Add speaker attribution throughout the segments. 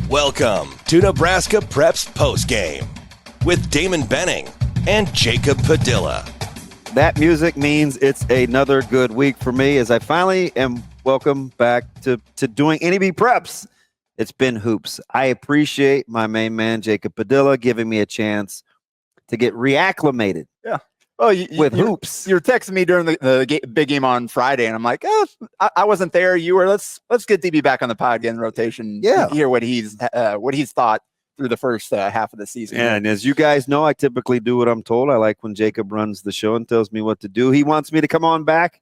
Speaker 1: Welcome to Nebraska Preps Postgame with Damon Benning and Jacob Padilla.
Speaker 2: That music means it's another good week for me as I finally am welcome back to doing NEBPreps. It's been hoops. I appreciate my main man, Jacob Padilla, giving me a chance to get reacclimated.
Speaker 3: Yeah. Well,
Speaker 2: with hoops.
Speaker 3: You were texting me during the big game on Friday, and I'm like, oh, I wasn't there. You were. Let's get DB back on the pod, get in rotation.
Speaker 2: Yeah.
Speaker 3: Hear what he's thought through the first half of the season.
Speaker 2: Yeah, and as you guys know, I typically do what I'm told. I like when Jacob runs the show and tells me what to do. He wants me to come on back.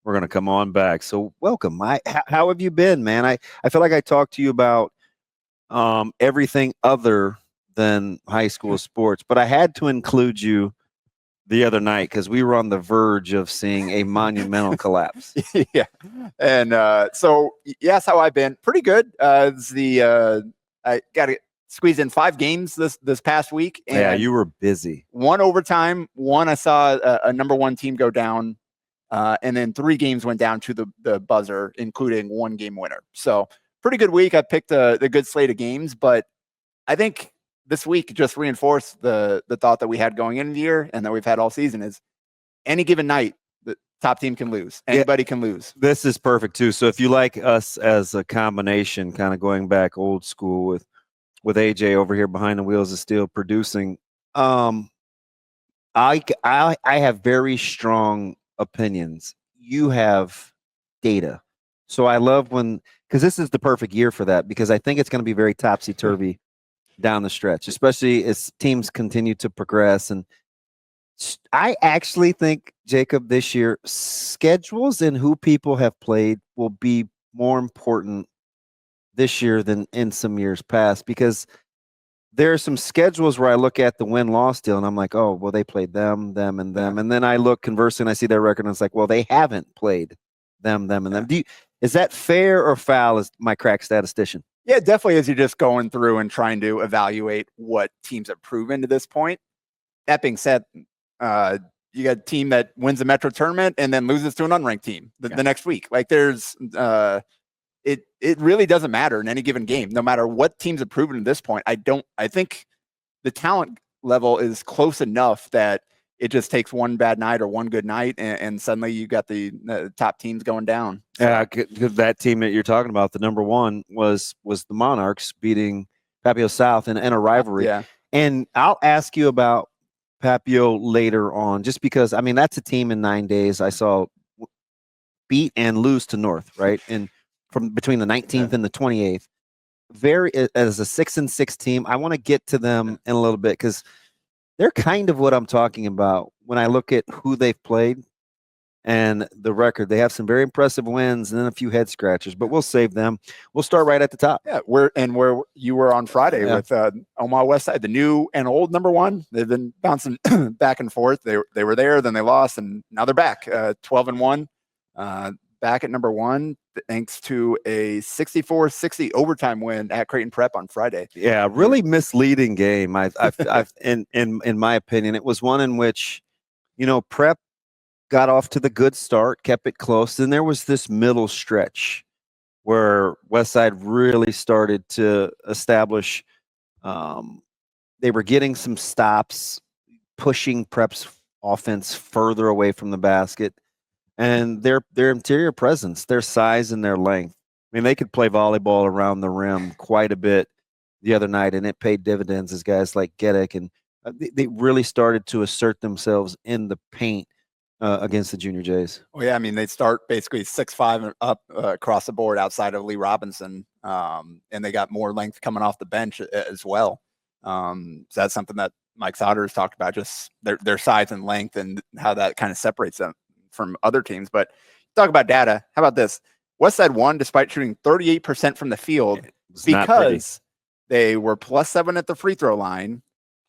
Speaker 2: We're going to come on back. So welcome. How have you been, man? I feel like I talked to you about everything other than high school sports, but I had to include you the other night because we were on the verge of seeing a monumental collapse.
Speaker 3: Yeah. And so yes, how I've been. Pretty good. I got to squeeze in 5 games this past week. And
Speaker 2: yeah, you were busy.
Speaker 3: 1 overtime. 1 I saw a number 1 team go down. And then 3 games went down to the buzzer, including 1 game winner. So pretty good week. I picked the good slate of games, but I think this week just reinforced the thought that we had going into the year and that we've had all season is any given night, the top team can lose. Anybody can lose.
Speaker 2: This is perfect too. So if you like us as a combination, kind of going back old school with AJ over here behind the wheels of steel producing, I have very strong opinions. You have data. So I love because this is the perfect year for that, because I think it's going to be very topsy-turvy down the stretch, especially as teams continue to progress. And I actually think, Jacob, this year, schedules and who people have played will be more important this year than in some years past, because there are some schedules where I look at the win-loss deal and I'm like, oh, well, they played them, and them. And then I look conversely and I see their record and it's like, well, they haven't played them, and them. Is that fair or foul as my crack statistician?
Speaker 3: Yeah, definitely, as you're just going through and trying to evaluate what teams have proven to this point. That being said, you got a team that wins the Metro tournament and then loses to an unranked team the next week. Like there's it really doesn't matter in any given game, no matter what teams have proven at this point. I think the talent level is close enough that it just takes one bad night or one good night, and suddenly you got the top teams going down. So.
Speaker 2: Yeah, because that team that you're talking about, the number 1 was the Monarchs beating Papillion South in a rivalry.
Speaker 3: Yeah.
Speaker 2: And I'll ask you about Papillion later on, just because, I mean, that's a team in 9 days I saw beat and lose to North, right? And from between the 19th and the 28th, as a 6-6 team. I want to get to them in a little bit because they're kind of what I'm talking about when I look at who they've played and the record. They have some very impressive wins and then a few head scratchers, but we'll save them. We'll start right at the top.
Speaker 3: Yeah, where you were on Friday with Omaha Westside, the new and old number 1. They've been bouncing back and forth. They were there, then they lost, and now they're back 12-1, back at number 1. Thanks to a 64-60 overtime win at Creighton Prep on Friday.
Speaker 2: Yeah, really misleading game. I've in my opinion, it was one in which, Prep got off to the good start, kept it close. Then there was this middle stretch where Westside really started to establish. They were getting some stops, pushing Prep's offense further away from the basket. And their interior presence, their size and their length. I mean, they could play volleyball around the rim quite a bit the other night, and it paid dividends as guys like Gedek. And they really started to assert themselves in the paint against the Junior Jays.
Speaker 3: Oh, yeah. I mean, they start basically 6'5" and up across the board outside of Lee Robinson, and they got more length coming off the bench as well. So that's something that Mike Sauter has talked about, just their size and length and how that kind of separates them from other teams. But talk about data. How about this? Westside won despite shooting 38% from the field because they were +7 at the free throw line,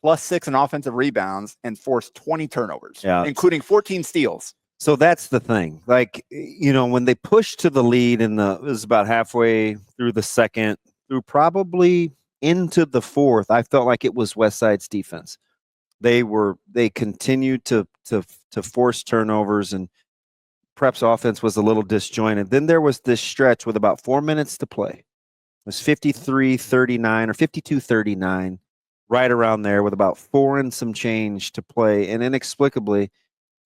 Speaker 3: +6 in offensive rebounds, and forced 20 turnovers, including 14 steals.
Speaker 2: So that's the thing. Like, when they pushed to the lead it was about halfway through the second, through probably into the fourth, I felt like it was Westside's defense. They continued to force turnovers, and Prep's offense was a little disjointed. Then there was this stretch with about 4 minutes to play was 53-39 or 52-39, right around there with about 4 and some change to play. And inexplicably,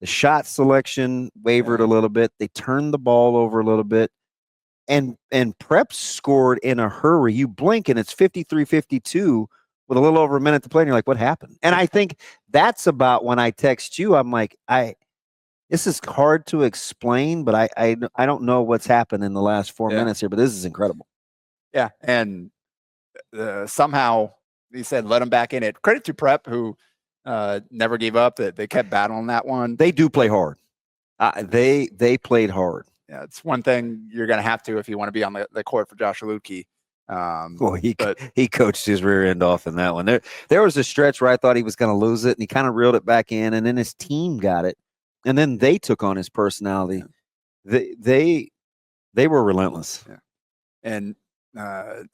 Speaker 2: the shot selection wavered a little bit. They turned the ball over a little bit. And Prep scored in a hurry. You blink and it's 53-52 with a little over a minute to play. And you're like, what happened? And I think that's about when I text you. I'm like, this is hard to explain, but I don't know what's happened in the last 4 minutes here, but this is incredible.
Speaker 3: Yeah. And somehow he said, let them back in it. Credit to Prep, who never gave up. That they kept battling that one.
Speaker 2: They do play hard. They played hard.
Speaker 3: Yeah, it's one thing you're going to have to if you want to be on the court for Josh Alutke.
Speaker 2: Well, he coached his rear end off in that one. There was a stretch where I thought he was going to lose it, and he kind of reeled it back in, and then his team got it, and then they took on his personality. Yeah. They were relentless.
Speaker 3: Yeah. And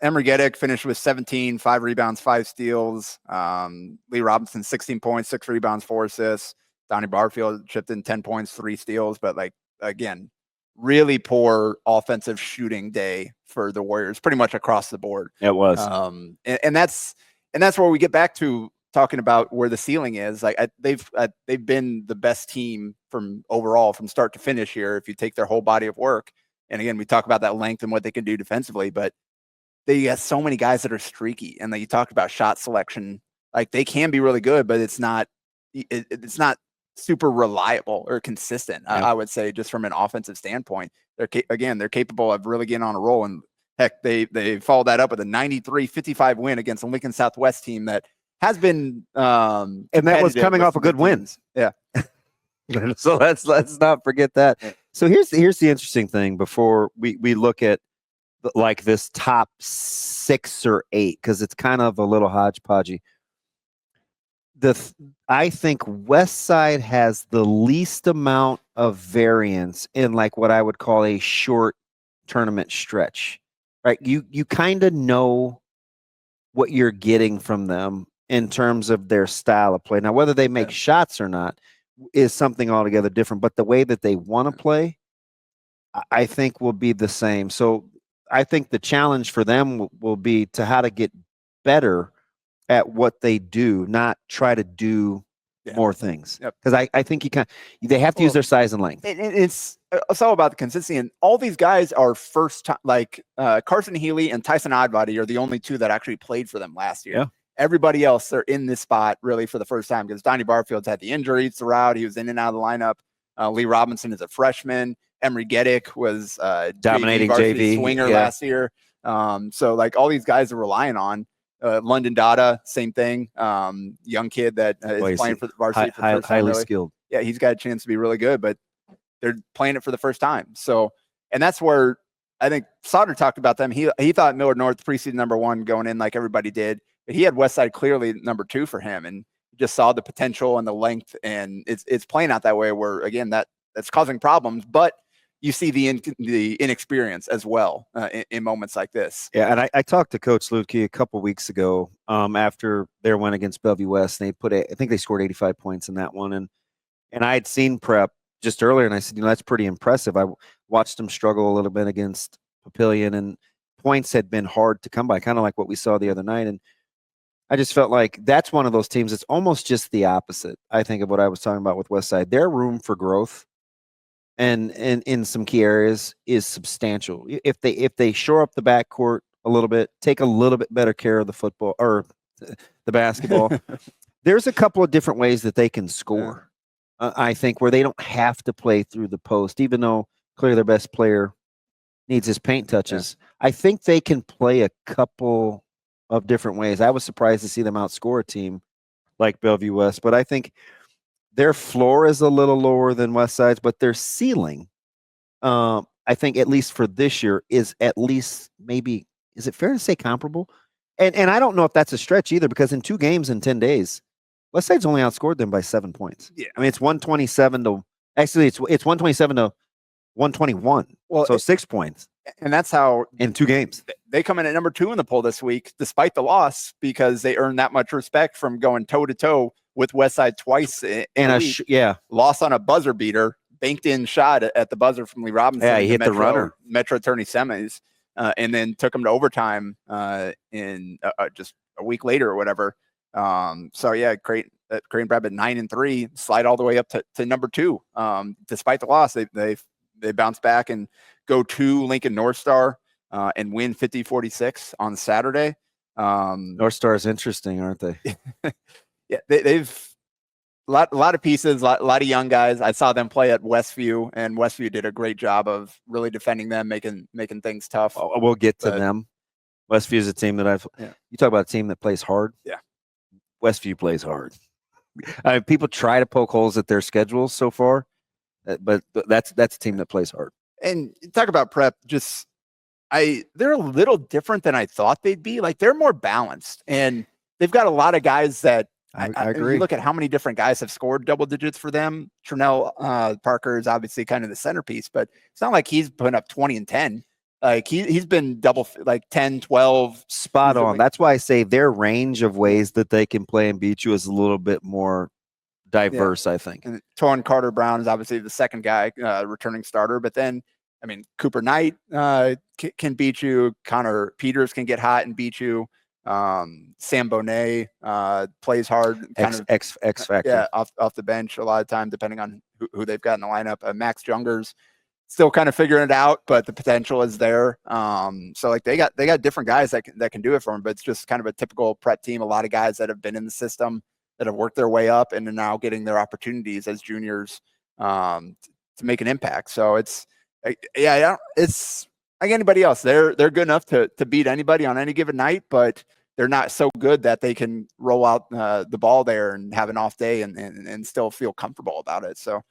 Speaker 3: Emory Geddick finished with 17, 5 rebounds, 5 steals. Lee Robinson, 16 points, 6 rebounds, 4 assists. Donnie Barfield chipped in 10 points, 3 steals, but again, really poor offensive shooting day for the Warriors, pretty much across the board.
Speaker 2: It was,
Speaker 3: and that's where we get back to talking about where the ceiling is. They've been the best team from start to finish here. If you take their whole body of work, and again, we talk about that length and what they can do defensively, but they have so many guys that are streaky. And then you talked about shot selection, they can be really good, but it's not super reliable or consistent. I would say, just from an offensive standpoint, they're capable of really getting on a roll. And heck, they followed that up with a 93-55 win against a Lincoln Southwest team that has been
Speaker 2: and that was coming off a good wins.
Speaker 3: Yeah.
Speaker 2: So let's not forget that. So here's the interesting thing before we look at this top 6 or 8, because it's kind of a little hodgepodgey. I think Westside has the least amount of variance in what I would call a short tournament stretch, right? You kind of know what you're getting from them in terms of their style of play. Now, whether they make shots or not is something altogether different, but the way that they want to play, I think will be the same. So I think the challenge for them will be to how to get better at what they do, not try to do more things. Because I think they have to use their size and length.
Speaker 3: It's all about the consistency. And all these guys are first time, Carson Healy and Tyson Oddbody are the only 2 that actually played for them last year.
Speaker 2: Yeah.
Speaker 3: Everybody else, they're in this spot really for the first time, because Donnie Barfield's had the injuries throughout. He was in and out of the lineup. Lee Robinson is a freshman. Emory Geddick was
Speaker 2: dominating JV
Speaker 3: swinger last year. So all these guys are relying on. London Dada, same thing. Young kid that is playing for the varsity for the first time.
Speaker 2: Highly skilled.
Speaker 3: Yeah, he's got a chance to be really good, but they're playing it for the first time. So, and that's where I think Sauter talked about them. He thought Millard North preseason number 1 going in like everybody did, but he had Westside clearly number 2 for him, and just saw the potential and the length, and it's playing out that way. Where again, that's causing problems, but you see the inexperience as well in moments like this.
Speaker 2: Yeah, and I talked to Coach Lutke a couple weeks ago after their win against Bellevue West, and I think they scored 85 points in that one, and I had seen Prep just earlier, and I said, that's pretty impressive. I watched them struggle a little bit against Papillion, and points had been hard to come by, kind of like what we saw the other night, and I just felt like that's one of those teams that's almost just the opposite, I think, of what I was talking about with Westside. Their room for growth and in some key areas is substantial. If they shore up the backcourt a little bit, take a little bit better care of the football or the basketball, there's a couple of different ways that they can score. I think where they don't have to play through the post, even though clearly their best player needs his paint touches. I think they can play a couple of different ways. I was surprised to see them outscore a team like Bellevue West, but I think their floor is a little lower than Westside's, but their ceiling, I think at least for this year, is at least maybe, is it fair to say comparable? And I don't know if that's a stretch either, because in 2 games in 10 days, Westside's only outscored them by 7 points.
Speaker 3: Yeah.
Speaker 2: I mean, it's 127 to, actually it's 127 to 121. Well, so 6 points.
Speaker 3: And that's how
Speaker 2: in 2 games
Speaker 3: they come in at number 2 in the poll this week, despite the loss, because they earned that much respect from going toe to toe with Westside twice loss on a buzzer beater, banked in shot at the buzzer from Lee Robinson.
Speaker 2: Yeah, he hit the runner.
Speaker 3: Metro Tourney semis. and then took them to overtime in just a week later or whatever. So yeah, Creighton Prep at 9-3, slide all the way up to number 2. Despite the loss, they bounce back and go to Lincoln North Star and win 50-46 on Saturday.
Speaker 2: North Star is interesting, aren't they?
Speaker 3: Yeah, they've a lot of pieces, a lot of young guys. I saw them play at Westview, and Westview did a great job of really defending them, making things tough.
Speaker 2: We'll get to them. Westview is a team that you talk about a team that plays hard.
Speaker 3: Yeah.
Speaker 2: Westview plays hard. People try to poke holes at their schedules so far, but that's a team that plays hard.
Speaker 3: And talk about Prep, they're a little different than I thought they'd be. Like, they're more balanced, and they've got a lot of guys that
Speaker 2: I agree.
Speaker 3: You look at how many different guys have scored double digits for them. Trinell Parker is obviously kind of the centerpiece, but it's not like he's putting up 20 and 10. Like he's been double, like 10, 12.
Speaker 2: Spot on. That's why I say their range of ways that they can play and beat you is a little bit more diverse, I think.
Speaker 3: And Torrin Carter-Brown is obviously the second guy, returning starter. But then, I mean, Cooper Knight can beat you. Connor Peters can get hot and beat you. Sam Bonet plays hard.
Speaker 2: X factor.
Speaker 3: Yeah, off the bench a lot of time, depending on who they've got in the lineup. Max Jungers still kind of figuring it out, but the potential is there. So like they got different guys that can do it for them, but it's just kind of a typical Prep team. A lot of guys that have been in the system that have worked their way up and are now getting their opportunities as juniors to make an impact. So it's like anybody else. They're good enough to beat anybody on any given night, but they're not so good that they can roll out the ball there and have an off day and still feel comfortable about it. So.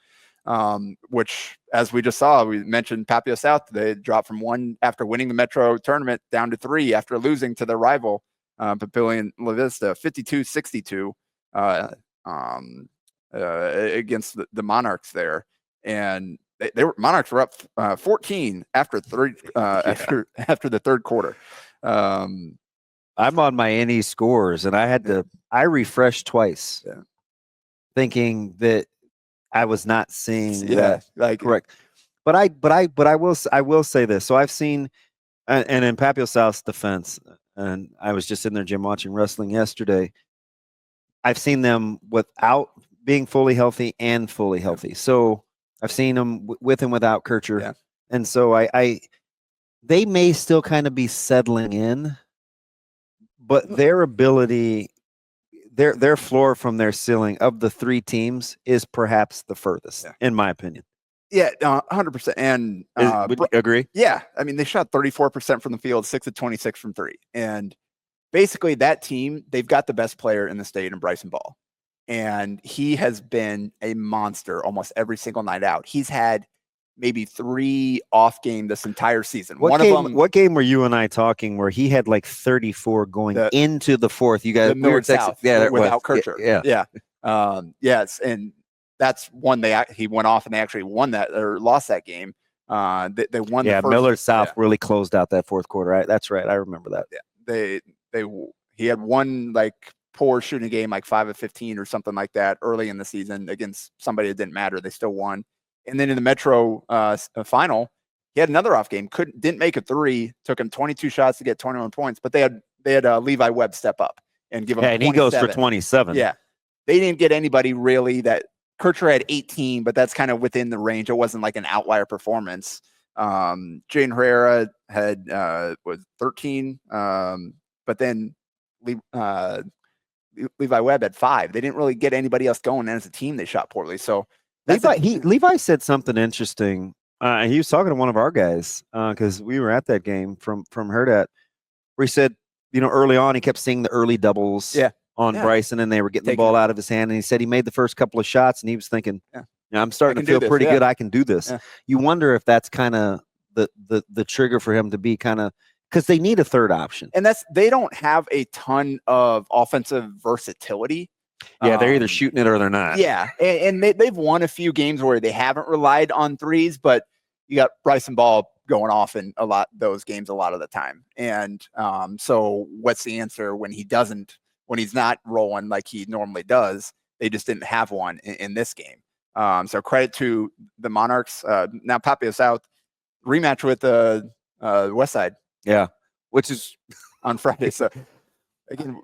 Speaker 3: Which, as we just saw, we mentioned Papillion South. They dropped from 1 after winning the Metro tournament down to 3 after losing to their rival, Papillion LaVista, 52-62 against the Monarchs there. And Monarchs were up 14 after after the third quarter.
Speaker 2: I'm on my NE scores, and I refreshed twice, thinking that I was not seeing that correct. But I will say this. So I've seen, and in Papillion South's defense, and I was just in their gym watching wrestling yesterday. I've seen them without being fully healthy and fully healthy. So I've seen them with and without Kircher.
Speaker 3: Yeah.
Speaker 2: And so they may still kind of be settling in, but their ability, their floor from their ceiling of the 3 teams is perhaps the furthest, in my opinion.
Speaker 3: Yeah, 100%. And
Speaker 2: would you agree?
Speaker 3: Yeah, I mean, they shot 34% from the field, 6 of 26 from 3, and basically that team, they've got the best player in the state in Bryson Ball, and he has been a monster almost every single night out. He's had maybe 3 off game this entire season.
Speaker 2: What game were you and I talking where he had like 34 going into the fourth? You guys,
Speaker 3: the Millard South, without Kircher.
Speaker 2: Yeah.
Speaker 3: Yes, and that's one he went off and they actually won that or lost that game. They won.
Speaker 2: Yeah, Millard South really closed out that fourth quarter. Right? That's right. I remember that.
Speaker 3: Yeah, he had one like poor shooting game, like 5 of 15 or something like that early in the season against somebody that didn't matter. They still won. And then in the Metro final, he had another off game. Didn't make a 3. Took him 22 shots to get 21 points. But they had Levi Webb step up and give him.
Speaker 2: Yeah, and
Speaker 3: 27.
Speaker 2: he goes for 27.
Speaker 3: Yeah, they didn't get anybody really. That Kircher had 18, but that's kind of within the range. It wasn't like an outlier performance. Jane Herrera had was 13, but then Levi Webb had 5. They didn't really get anybody else going, and as a team, they shot poorly. So.
Speaker 2: Levi said something interesting. He was talking to one of our guys because we were at that game from Hurrdat, where he said, early on he kept seeing the early doubles on Bryson, and they were getting the ball out of his hand. And he said he made the first couple of shots, and he was thinking, I'm starting to feel pretty good. I can do this. Yeah. You wonder if that's kind of the trigger for him to be kind of, because they need a third option,
Speaker 3: and they don't have a ton of offensive versatility.
Speaker 2: Yeah, they're either shooting it or they're not.
Speaker 3: Yeah, and they've won a few games where they haven't relied on threes, but you got Bryson Ball going off in those games a lot of the time. And so what's the answer when he's not rolling like he normally does? They just didn't have one in this game. So credit to the Monarchs. Now Papillion South rematch with the Westside.
Speaker 2: Yeah, which is
Speaker 3: on Friday. So again,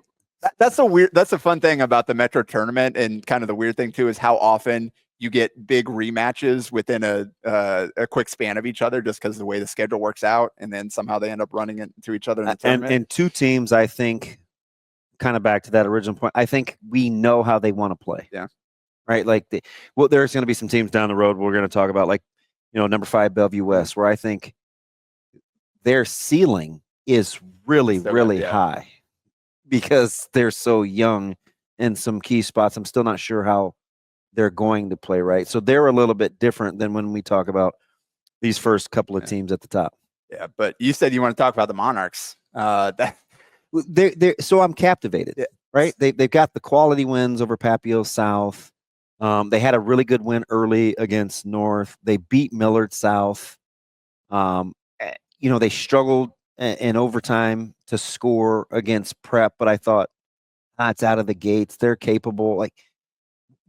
Speaker 3: that's a fun thing about the Metro tournament, and kind of the weird thing too is how often you get big rematches within a quick span of each other, just because of the way the schedule works out, and then somehow they end up running into each other in the tournament.
Speaker 2: And two teams, I think, kind of back to that original point, I think we know how they want to play.
Speaker 3: Yeah.
Speaker 2: Right. Like there's going to be some teams down the road we're going to talk about, like, number 5 Bellevue West, where I think their ceiling is really high because they're so young in some key spots. I'm still not sure how they're going to play, right? So they're a little bit different than when we talk about these first couple of teams at the top.
Speaker 3: Yeah, but you said you want to talk about the Monarchs.
Speaker 2: So I'm captivated, right? They've got the quality wins over Papillion South. They had a really good win early against North. They beat Millard South. They struggled in overtime to score against Prep, but I thought, it's out of the gates. They're capable. Like,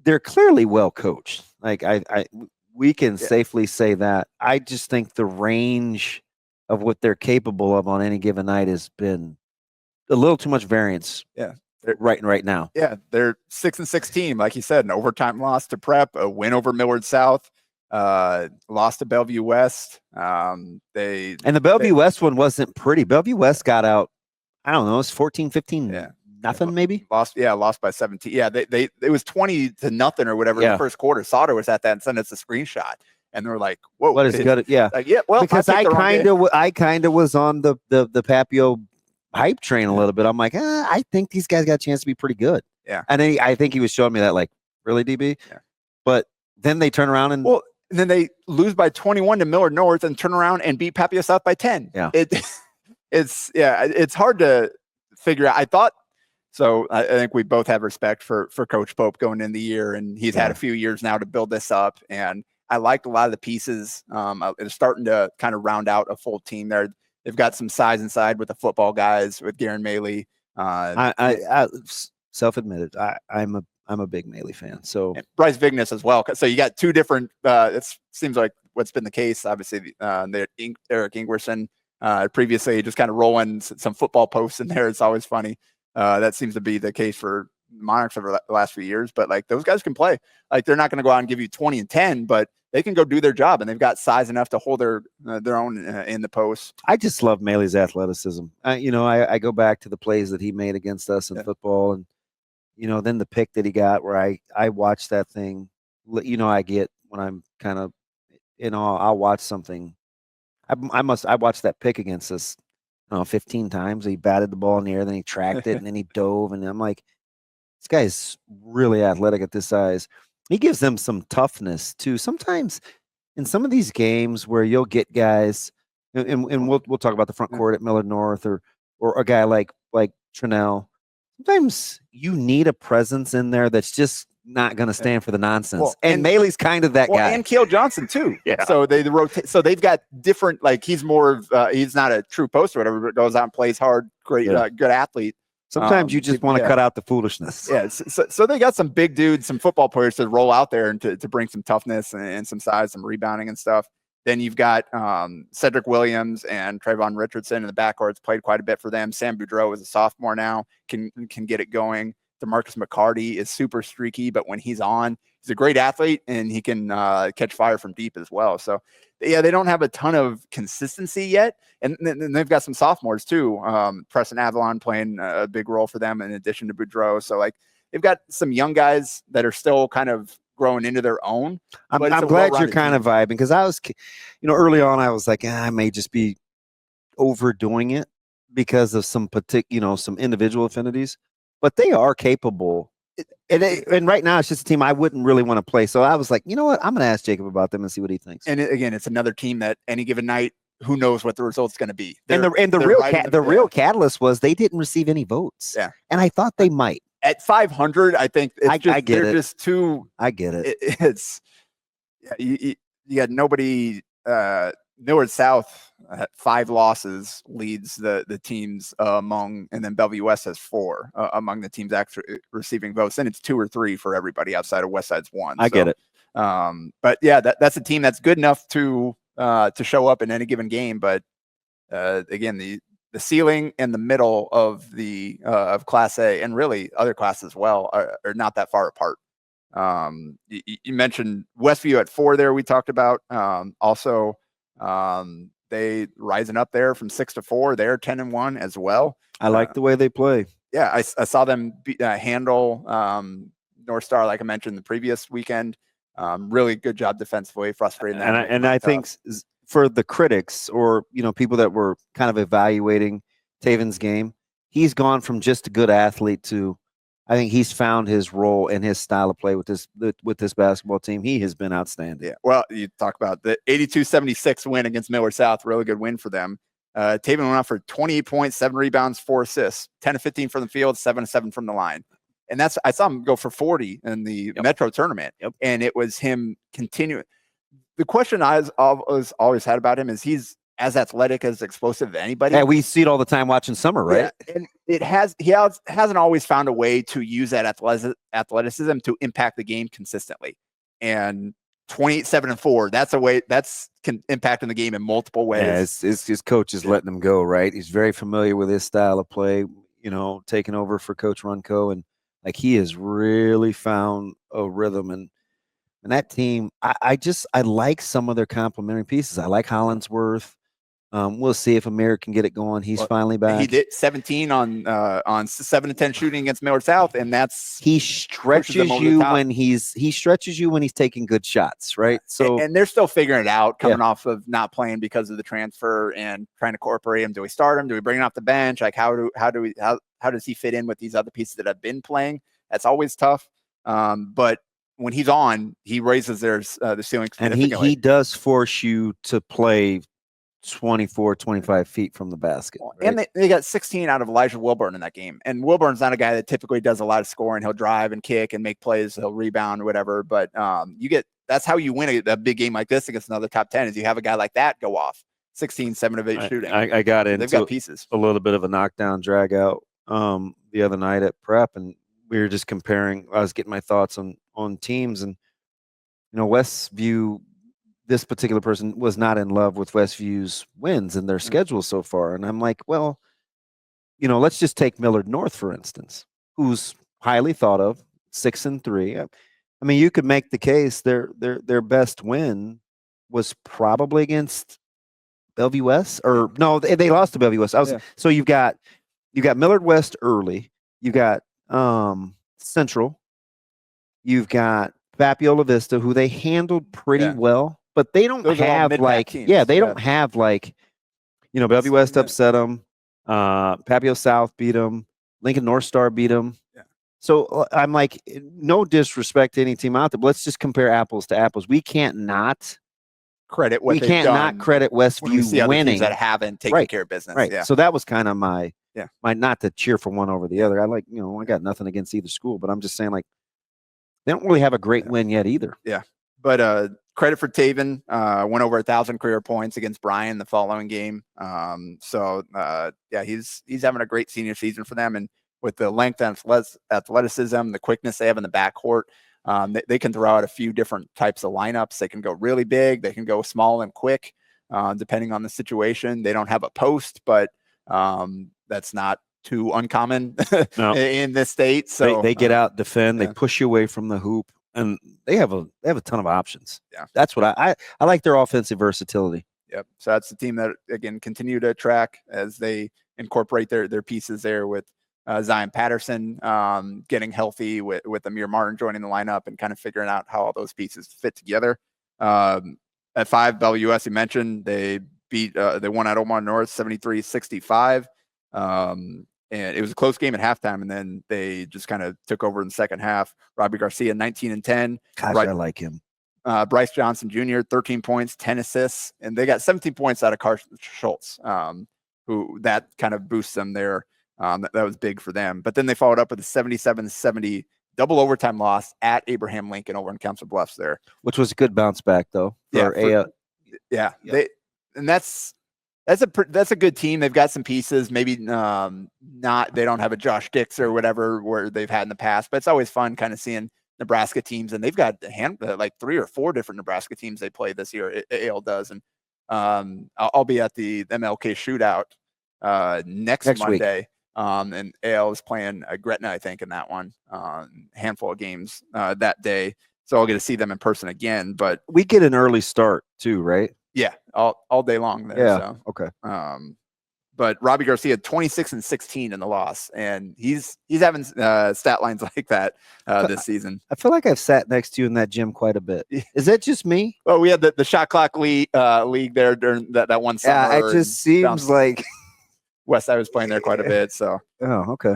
Speaker 2: they're clearly well coached. Like, we can safely say that. I just think the range of what they're capable of on any given night has been a little too much variance.
Speaker 3: Yeah.
Speaker 2: Right now.
Speaker 3: Yeah, they're 6-6 team, like you said, an overtime loss to Prep, a win over Millard South, lost to Bellevue West. The Bellevue
Speaker 2: West one wasn't pretty. Bellevue West got out, I don't know, it's 14-15, nothing maybe.
Speaker 3: Lost by 17. Yeah, it was 20-0 or whatever in the first quarter. Sauter was at that and sent us a screenshot, and they were like, "Whoa,
Speaker 2: what is good?" Yeah,
Speaker 3: well,
Speaker 2: because I kind of was on the Papio hype train a little bit. I'm like, I think these guys got a chance to be pretty good.
Speaker 3: Yeah.
Speaker 2: And I think he was showing me that, like, really, DB?
Speaker 3: Yeah. But
Speaker 2: then they turn around and
Speaker 3: then they lose by 21 to Millard North and turn around and beat Papio South by 10.
Speaker 2: Yeah.
Speaker 3: It's hard to figure out. I think we both have respect for Coach Pope going in the year, and he's had a few years now to build this up. And I liked a lot of the pieces. It's starting to kind of round out a full team there. They've got some size inside with the football guys, with Garen Maley.
Speaker 2: I self-admitted, I'm a big Maley fan. So
Speaker 3: Bryce Vignes as well. So you got two different. It seems like what's been the case. Obviously, Eric Ingwerson previously just kind of rolling some football posts in there. It's always funny. That seems to be the case for Monarchs over the last few years. But like, those guys can play. Like, they're not going to go out and give you 20 and 10, but they can go do their job, and they've got size enough to hold their own in the post.
Speaker 2: I just love Maley's athleticism. I go back to the plays that he made against us in football, and then the pick that he got, where I watched that thing. I get when I'm kind of, I'll watch something. I watched that pick against us 15 times. He batted the ball in the air, then he tracked it, and then he dove, and I'm like, this guy's really athletic at this size. He gives them some toughness too. Sometimes in some of these games where you'll get guys, and we'll talk about the front court at Millard North or a guy like Trinell. Sometimes you need a presence in there that's just not going to stand for the nonsense. Well, and Maley's kind of that guy.
Speaker 3: And Kale Johnson too.
Speaker 2: Yeah.
Speaker 3: So they rotate. So they've got different. Like, he's more of he's not a true post or whatever, but goes out and plays hard. Great, good athlete.
Speaker 2: Sometimes you just want to cut out the foolishness.
Speaker 3: Yeah. So they got some big dudes, some football players to roll out there and to bring some toughness and some size, some rebounding and stuff. Then you've got Cedric Williams and Trayvon Richardson in the backcourt's played quite a bit for them. Sam Boudreau is a sophomore now, can get it going. DeMarcus McCarty is super streaky, but when he's on, he's a great athlete, and he can catch fire from deep as well. So, they don't have a ton of consistency yet. And then they've got some sophomores too. Preston Avalon playing a big role for them in addition to Boudreau. So, like, they've got some young guys that are still kind of growing into their own.
Speaker 2: I'm glad you're kind of vibing, because I was, early on I was like, I may just be overdoing it because of some some individual affinities. But they are capable, and right now it's just a team I wouldn't really want to play. So I was like, you know what? I'm going to ask Jacob about them and see what he thinks.
Speaker 3: And again, it's another team that any given night, who knows what the result's going to be.
Speaker 2: The real catalyst was they didn't receive any votes.
Speaker 3: Yeah,
Speaker 2: and I thought they might.
Speaker 3: At 500, I think
Speaker 2: I get it.
Speaker 3: Just too.
Speaker 2: I get it.
Speaker 3: You got nobody. Millard South, 5 losses, leads the teams among, and then Bellevue West has 4 among the teams actually receiving votes. And it's 2 or 3 for everybody outside of Westside's 1.
Speaker 2: I get it.
Speaker 3: But yeah, that's a team that's good enough to show up in any given game. But again, the ceiling and the middle of the of Class A and really other classes as well are not that far apart. You mentioned Westview at 4 there. We talked about also they rising up there from 6 to 4. They're 10-1 as well.
Speaker 2: I like the way they play.
Speaker 3: Yeah, I saw them handle North Star, like I mentioned the previous weekend. Really good job defensively, frustrating them.
Speaker 2: And I think for the critics or people that were kind of evaluating Taven's game, he's gone from just a good athlete to, I think he's found his role and his style of play with this basketball team. He has been outstanding.
Speaker 3: Yeah. Well, you talk about the 82-76 win against Millard South, really good win for them. Taven went out for 28 points, 7 rebounds, 4 assists, 10 of 15 from the field, 7 of 7 from the line. And I saw him go for 40 in the Metro tournament. And it was him continuing. The question I've always had about him is he's as athletic, as explosive as anybody.
Speaker 2: Yeah, we see it all the time watching summer, right?
Speaker 3: Yeah, and he hasn't always found a way to use that athleticism to impact the game consistently. And 28, 7, and 4, that's a way that's impacting the game in multiple ways.
Speaker 2: Yeah, his coach is letting him go, right? He's very familiar with his style of play, taking over for Coach Runco. And like he has really found a rhythm. And that team, I like some of their complementary pieces. I like Hollinsworth. We'll see if Amir can get it going. He's finally back.
Speaker 3: He did 17 on 7 to 10 shooting against Millard South, and
Speaker 2: he stretches you when he's taking good shots, right? So
Speaker 3: and they're still figuring it out, coming off of not playing because of the transfer and trying to incorporate him. Do we start him? Do we bring him off the bench? Like how does he fit in with these other pieces that have been playing? That's always tough. But when he's on, he raises the ceiling significantly.
Speaker 2: And he does force you to play 24, 25 feet from the basket. Right?
Speaker 3: And they got 16 out of Elijah Wilburn in that game. And Wilburn's not a guy that typically does a lot of scoring. He'll drive and kick and make plays. He'll rebound or whatever. But that's how you win a big game like this against another top 10 is you have a guy like that go off 16, 7 of 8 shooting.
Speaker 2: I got into
Speaker 3: they've got pieces.
Speaker 2: A little bit of a knockdown drag out the other night at prep. And we were just comparing. I was getting my thoughts on teams and, Westview, this particular person was not in love with Westview's wins and their schedule so far. And I'm like, well, let's just take Millard North, for instance, who's highly thought of, 6-3. I mean, you could make the case their best win was probably against Bellevue West, or no, they lost to Bellevue West. So you've got Millard West early, you got Central, you've got Papillion LaVista, who they handled pretty well. But they don't have they don't have Bellevue West upset them. Papillion South beat them. Lincoln North Star beat them. Yeah. So I'm like, no disrespect to any team out there, but let's just compare apples to apples. We can't not
Speaker 3: credit what
Speaker 2: not credit Westview winning
Speaker 3: that haven't taken care of business.
Speaker 2: Right.
Speaker 3: Yeah.
Speaker 2: So that was kind of my not to cheer for one over the other. I I got nothing against either school, but I'm just saying they don't really have a great win yet either.
Speaker 3: Yeah. But credit for Taven, went over 1,000 career points against Bryan the following game. He's having a great senior season for them. And with the length and athleticism, the quickness they have in the backcourt, they can throw out a few different types of lineups. They can go really big. They can go small and quick, depending on the situation. They don't have a post, but that's not too uncommon in this state. So
Speaker 2: they get out, defend, they push you away from the hoop. And they have a ton of options. Yeah, that's what I like their offensive versatility.
Speaker 3: Yep. So that's the team that again continue to track as they incorporate their pieces there with Zion Patterson getting healthy, with Amir Martin joining the lineup and kind of figuring out how all those pieces fit together. At 5, Bellevue, you mentioned they won at Omaha North 73-65. And it was a close game at halftime, and then they just kind of took over in the second half. Robbie Garcia, 19-10.
Speaker 2: Gosh, I like him.
Speaker 3: Bryce Johnson Jr., 13 points, 10 assists, and they got 17 points out of Carson Schultz, who that kind of boosts them there. That was big for them. But then they followed up with a 77-70 double overtime loss at Abraham Lincoln over in Council Bluffs there.
Speaker 2: Which was a good bounce back, though.
Speaker 3: That's a good team. They've got some pieces. Maybe they don't have a Josh Dix or whatever where they've had in the past, but it's always fun kind of seeing Nebraska teams, and they've got like 3 or 4 different Nebraska teams they play this year. AL does, and I'll be at the MLK shootout next Monday. And AL is playing Gretna, I think, in that one. Handful of games that day. So I'll get to see them in person again. But
Speaker 2: we get an early start too, right?
Speaker 3: Yeah, all day long there.
Speaker 2: Yeah.
Speaker 3: So.
Speaker 2: Okay.
Speaker 3: But Robbie Garcia, 26-16 in the loss, and he's having stat lines like that this season.
Speaker 2: I feel like I've sat next to you in that gym quite a bit. Is that just me?
Speaker 3: Well, we had the shot clock league there during that one summer.
Speaker 2: Yeah, it just seems like
Speaker 3: Westside was playing there quite a bit. So.
Speaker 2: Oh, okay.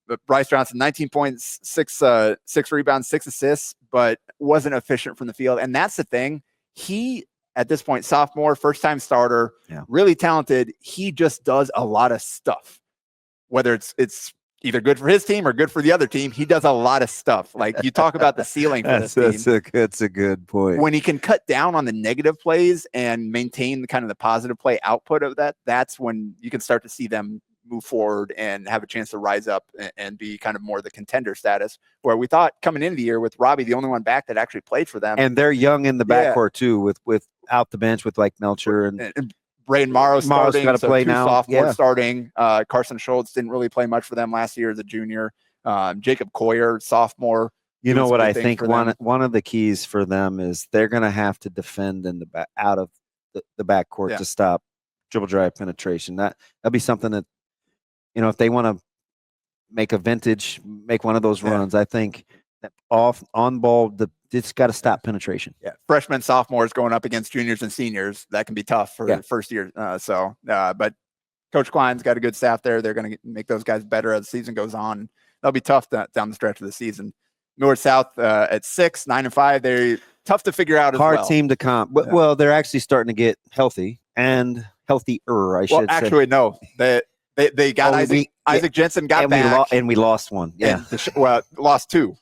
Speaker 3: But Bryce Johnson, 19 points, 6 rebounds, 6 assists, but wasn't efficient from the field. And that's the thing. He, at this point, sophomore, first-time starter, really talented. He just does a lot of stuff. Whether it's either good for his team or good for the other team, he does a lot of stuff. Like, you talk about the ceiling for this team.
Speaker 2: That's a good point.
Speaker 3: When he can cut down on the negative plays and maintain the kind of the positive play output of that, that's when you can start to see them move forward and have a chance to rise up and be kind of more the contender status, where we thought coming into the year with Robbie, the only one back that actually played for them.
Speaker 2: And they're young in the backcourt too, with out the bench with like Melcher and
Speaker 3: Braden Morrow's starting.
Speaker 2: Got to play now.
Speaker 3: Sophomore starting. Carson Schultz didn't really play much for them last year as a junior. Jacob Coyer, sophomore.
Speaker 2: You know what I think one of the keys for them is they're going to have to defend in the back out of the backcourt to stop dribble drive penetration. That'll be something that, you know, if they want to make one of those runs, I think that on ball, it's got to stop penetration.
Speaker 3: Yeah, freshmen, sophomores going up against juniors and seniors, that can be tough for the first year. But Coach Klein's got a good staff there. They're going to make those guys better as the season goes on. That'll be tough down the stretch of the season. Millard South at 6, 9-5. They're tough to figure out.
Speaker 2: Hard team to comp. Well, they're actually starting to get healthy and healthier. I should say.
Speaker 3: Actually, no. They got Isaac Jensen got back.
Speaker 2: We lost one. Yeah.
Speaker 3: Lost 2.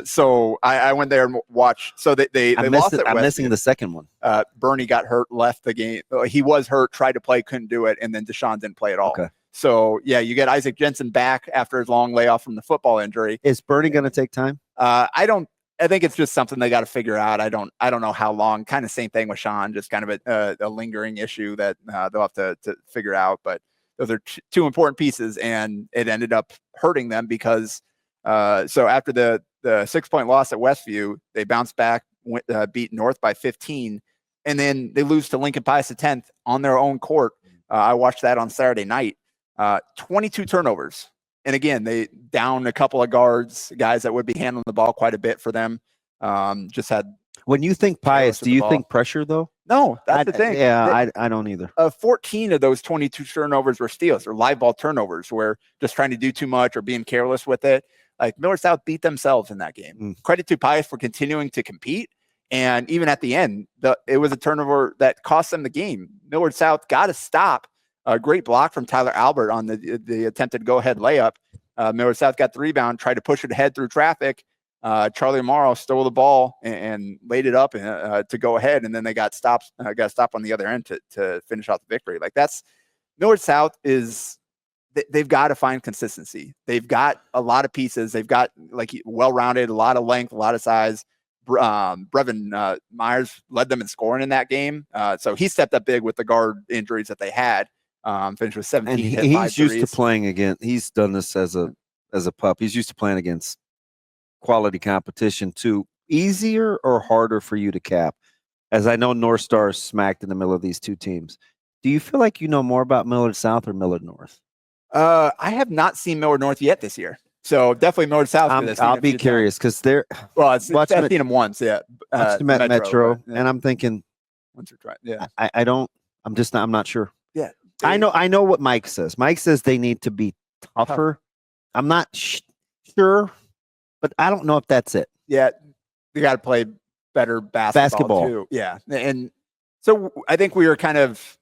Speaker 3: So I went there and watched. So they lost it.
Speaker 2: I'm missing the second one.
Speaker 3: Bernie got hurt, left the game. He was hurt, tried to play, couldn't do it. And then Deshaun didn't play at all. Okay. So you get Isaac Jensen back after his long layoff from the football injury.
Speaker 2: Is Bernie going to take time?
Speaker 3: I think it's just something they got to figure out. I don't know how long. Kind of same thing with Sean, just kind of a lingering issue that they'll have to figure out. But those are two important pieces, and it ended up hurting them because so after the 6-point loss at Westview, they bounced back, beat North by 15, and then they lose to Lincoln Pius X on their own court. I watched that on Saturday night. 22 turnovers. And again, they down a couple of guards, guys that would be handling the ball quite a bit for them. Just had.
Speaker 2: When you think Pius, do you think pressure though?
Speaker 3: No, that's the thing.
Speaker 2: Yeah, I don't either.
Speaker 3: 14 of those 22 turnovers were steals or live ball turnovers, where just trying to do too much or being careless with it. Like Millard South beat themselves in that game. Credit to Pius for continuing to compete. And even at the end, it was a turnover that cost them the game. Millard South got to stop. A great block from Tyler Albert on the attempted go-ahead layup. Millard South got the rebound, tried to push it ahead through traffic. Charlie Morrow stole the ball and laid it up to go ahead, and then they got stopped on the other end to finish off the victory. Like that's Millard South is they've got to find consistency. They've got a lot of pieces. They've got like well-rounded, a lot of length, a lot of size. Brevin Myers led them in scoring in that game, so he stepped up big with the guard injuries that they had. Finished with 17.
Speaker 2: And he's used to playing against. He's done this as a pup. He's used to playing against quality competition too. Easier or harder for you to cap? As I know, North Star is smacked in the middle of these two teams. Do you feel like you know more about Millard South or Millard North?
Speaker 3: I have not seen Millard North yet this year, so definitely Millard South.
Speaker 2: I'll be curious because they're.
Speaker 3: Well, I've seen them once. Yeah,
Speaker 2: Metro, and I'm thinking.
Speaker 3: Once or twice. Yeah.
Speaker 2: I don't. I'm just not. I'm not sure.
Speaker 3: Yeah.
Speaker 2: I know what Mike says. Mike says they need to be tougher. I'm not sure, but I don't know if that's it.
Speaker 3: Yeah, they got to play better basketball too. Yeah, and so I think we were kind of